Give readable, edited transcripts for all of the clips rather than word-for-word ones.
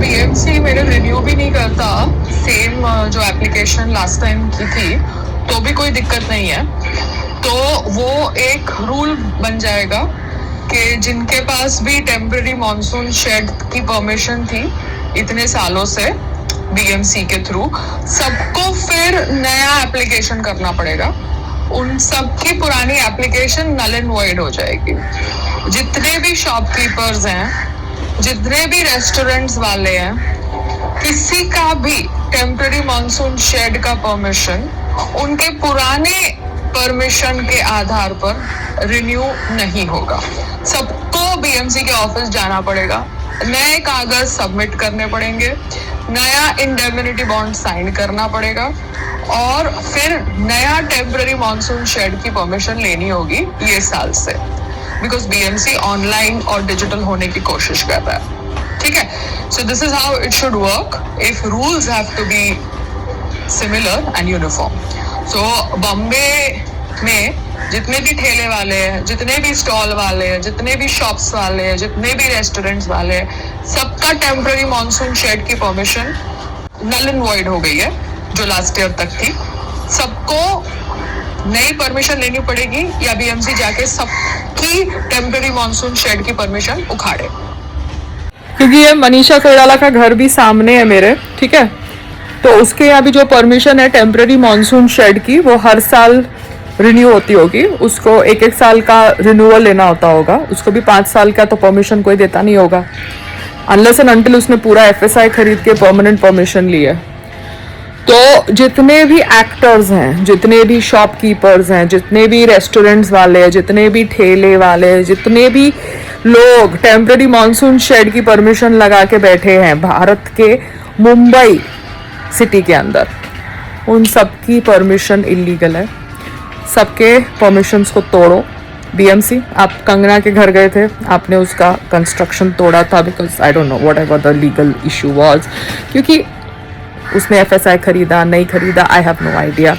BMC मेरे renew भी नहीं करता सेम जो एप्लीकेशन लास्ट टाइम की थी, तो भी कोई दिक्कत नहीं है। तो वो एक रूल बन जाएगा कि जिनके पास भी टेम्पररी मॉनसून शेड की परमिशन थी इतने सालों से बीएमसी के थ्रू, सबको फिर नया एप्लीकेशन करना पड़ेगा। उन सबकी पुरानी एप्लीकेशन नल एंड वॉइड हो जाएगी। जितने भी शॉपकीपर्स हैं, जितने भी रेस्टोरेंट्स वाले हैं, किसी का भी टेम्पररी मॉनसून शेड का परमिशन उनके पुराने परमिशन के आधार पर रिन्यू नहीं होगा। सबको बीएमसी के ऑफिस जाना पड़ेगा, नए कागज सबमिट करने पड़ेंगे, नया इंडेमनिटी बॉन्ड साइन करना पड़ेगा और फिर नया टेम्पररी मॉनसून शेड की परमिशन लेनी होगी ये साल से, बिकॉज बीएमसी ऑनलाइन और डिजिटल होने की कोशिश कर रहा है। ठीक है, so this is how it should work if rules have to be similar and uniform. So Bombay में जितने भी ठेले वाले हैं, जितने भी स्टॉल वाले हैं, जितने भी शॉप्स वाले हैं, जितने भी रेस्टोरेंट्स वाले हैं, सबका टेम्पररी मॉनसून शेड की परमिशन नल एंड वॉइड हो गई है जो लास्ट ईयर तक थी। सबको नई परमिशन लेनी पड़ेगी या बीएमसी जाके सबकी टेम्पररी मॉनसून शेड की परमिशन उखाड़े। क्योंकि ये मनीषा कोइराला का घर भी सामने है मेरे, ठीक है, तो उसके यहाँ भी जो परमिशन है टेम्पररी मॉनसून शेड की वो हर साल रिन्यू होती होगी। उसको एक एक साल का रिन्यूअल लेना होता होगा। उसको भी 5 साल का तो परमिशन कोई देता नहीं होगा अनलेस एंड अनटिल उसने पूरा एफएसआई खरीद के परमानेंट परमिशन ली है। तो जितने भी एक्टर्स हैं, जितने भी शॉपकीपर्स हैं, जितने भी रेस्टोरेंट्स वाले हैं, जितने भी ठेले वाले हैं, जितने भी लोग टेम्पररी मॉनसून शेड की परमिशन लगा के बैठे हैं भारत के मुंबई सिटी के अंदर, उन सबकी परमिशन इलीगल है। सबके परमिशंस को तोड़ो। बीएमसी, आप कंगना के घर गए थे, आपने उसका कंस्ट्रक्शन तोड़ा था because I don't know what ever the legal issue was, क्योंकि उसने एफएसआई खरीदा नहीं खरीदा आई हैव नो आइडिया।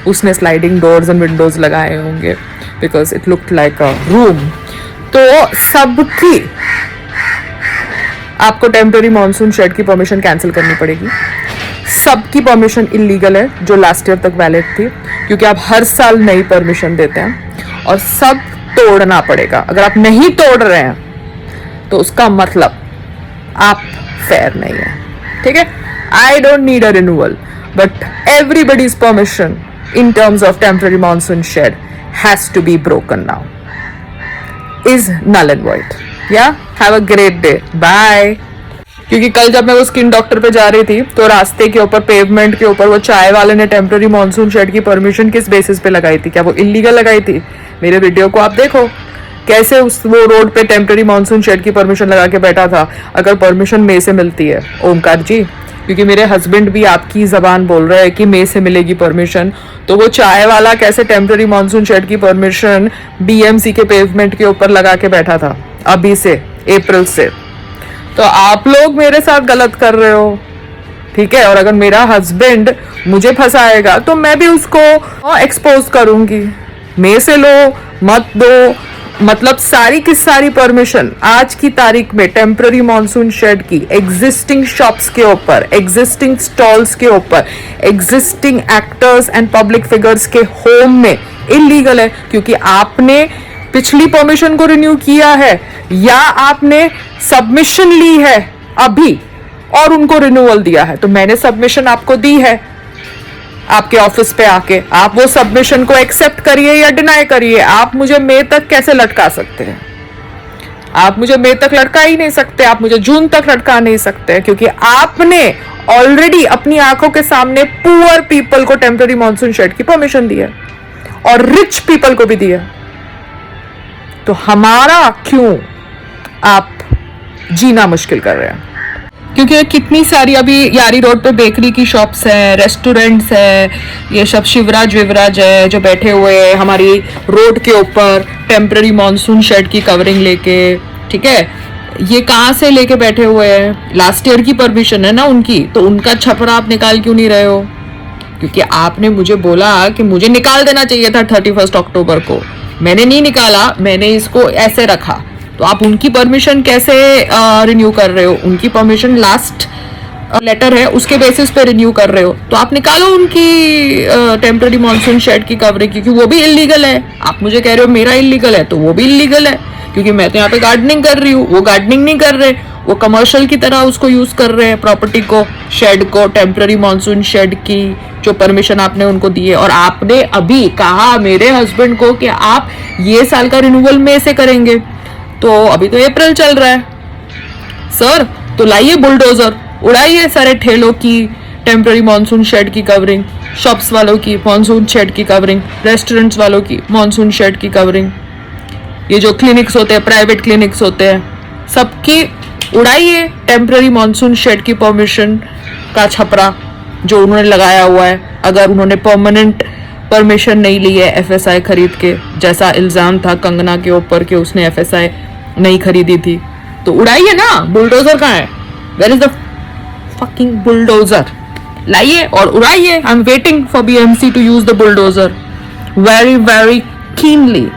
उसने स्लाइडिंग डोर्स एंड विंडोज लगाए होंगे because it looked like a room. तो सबकी आपको टेम्पररी मॉनसून शेड की परमिशन कैंसिल करनी पड़ेगी। सबकी परमिशन इलीगल है जो लास्ट ईयर तक वैलिड थी, क्योंकि आप हर साल नई परमिशन देते हैं और सब तोड़ना पड़ेगा। अगर आप नहीं तोड़ रहे हैं तो उसका मतलब आप फेयर नहीं है। ठीक है, I don't need a renewal, but everybody's permission in terms of temporary monsoon shed has to be broken now. Is null and void. Yeah, have a great day. Bye. क्योंकि कल जब मैं वो स्किन डॉक्टर पे जा रही थी तो रास्ते के ऊपर, पेवमेंट के ऊपर, वो चाय वाले ने टेम्पररी मॉनसून शेड की परमिशन किस बेसिस पे लगाई थी? क्या वो इलीगल लगाई थी? मेरे वीडियो को आप देखो कैसे वो रोड पे टेम्पररी मॉनसून शेड की परमिशन लगा के बैठा था। अगर परमिशन मई से मिलती है, ओमकार जी, क्योंकि मेरे हस्बैंड भी आपकी जबान बोल रहे हैं कि मई से मिलेगी परमिशन, तो वो चाय वाला कैसे टेम्पररी मॉनसून शेड की परमिशन बीएमसी के पेवमेंट के ऊपर लगा के बैठा था अभी से, अप्रैल से? तो आप लोग मेरे साथ गलत कर रहे हो, ठीक है? और अगर मेरा हस्बैंड मुझे फंसाएगा तो मैं भी उसको एक्सपोज करूंगी। मई से लो, मत दो, मतलब सारी की सारी परमिशन आज की तारीख में टेम्पररी मॉनसून शेड की एग्जिस्टिंग शॉप्स के ऊपर, एग्जिस्टिंग स्टॉल्स के ऊपर, existing actors and public figures के होम में इलीगल है, क्योंकि आपने पिछली परमिशन को रिन्यू किया है या आपने सबमिशन ली है अभी और उनको रिन्यूअल दिया है। तो मैंने सबमिशन आपको दी है आपके ऑफिस पे आके, आप वो सबमिशन को एक्सेप्ट करिए या डिनाई करिए। आप मुझे मई तक कैसे लटका सकते हैं? आप मुझे मई तक लटका ही नहीं सकते, आप मुझे जून तक लटका नहीं सकते, क्योंकि आपने ऑलरेडी अपनी आंखों के सामने पुअर पीपल को टेम्पररी मॉनसून शेड की परमिशन दी है और रिच पीपल को भी दी है। तो हमारा क्यों आप जीना मुश्किल कर रहे हैं? क्योंकि कितनी सारी अभी यारी रोड पे बेकरी की शॉप्स हैं, रेस्टोरेंट्स हैं, ये सब शिवराज विवराज है जो बैठे हुए हैं हमारी रोड के ऊपर टेम्पररी मॉनसून शेड की कवरिंग लेके। ठीक है, ये कहाँ से लेके बैठे हुए हैं? लास्ट ईयर की परमिशन है ना उनकी, तो उनका छपरा आप निकाल क्यों नहीं रहे हो? क्योंकि आपने मुझे बोला कि मुझे निकाल देना चाहिए था 31 अक्टूबर को। मैंने नहीं निकाला, मैंने इसको ऐसे रखा तो आप उनकी परमिशन कैसे रिन्यू कर रहे हो? उनकी परमिशन लास्ट लेटर है उसके बेसिस पे रिन्यू कर रहे हो, तो आप निकालो उनकी टेम्पररी मॉनसून शेड की कवरिंग, क्योंकि वो भी इलीगल है। आप मुझे कह रहे हो मेरा इलीगल है, तो वो भी इलीगल है, क्योंकि मैं तो यहाँ पे गार्डनिंग कर रही हूँ, वो गार्डनिंग नहीं कर रहे, वो कमर्शियल की तरह उसको यूज कर रहे हैं, प्रॉपर्टी को, शेड को, टेम्पररी मॉनसून शेड की जो परमिशन आपने उनको दी है। और आपने अभी कहा मेरे हस्बैंड को कि आप ये साल का रिन्यूअल में से करेंगे, तो अभी तो अप्रैल चल रहा है सर, तो लाइए बुलडोजर, उड़ाइए सारे ठेलों की टेम्पररी मॉनसून शेड की कवरिंग, शॉप्स वालों की मॉनसून शेड की कवरिंग, रेस्टोरेंट्स वालों की मॉनसून शेड की कवरिंग, ये जो क्लिनिक्स होते हैं, प्राइवेट क्लिनिक्स होते हैं, सबकी उड़ाइए टेम्पररी मॉनसून शेड की परमिशन का छपरा जो उन्होंने लगाया हुआ है। अगर उन्होंने परमानेंट परमिशन नहीं ली है एफएसआई खरीद के, जैसा इल्जाम था कंगना के ऊपर कि उसने एफएसआई नहीं खरीदी थी, तो उड़ाइए ना। बुलडोजर कहाँ है? Where is the fucking bulldozer? लाइए और उड़ाइए। I am waiting for BMC to use the bulldozer very very keenly.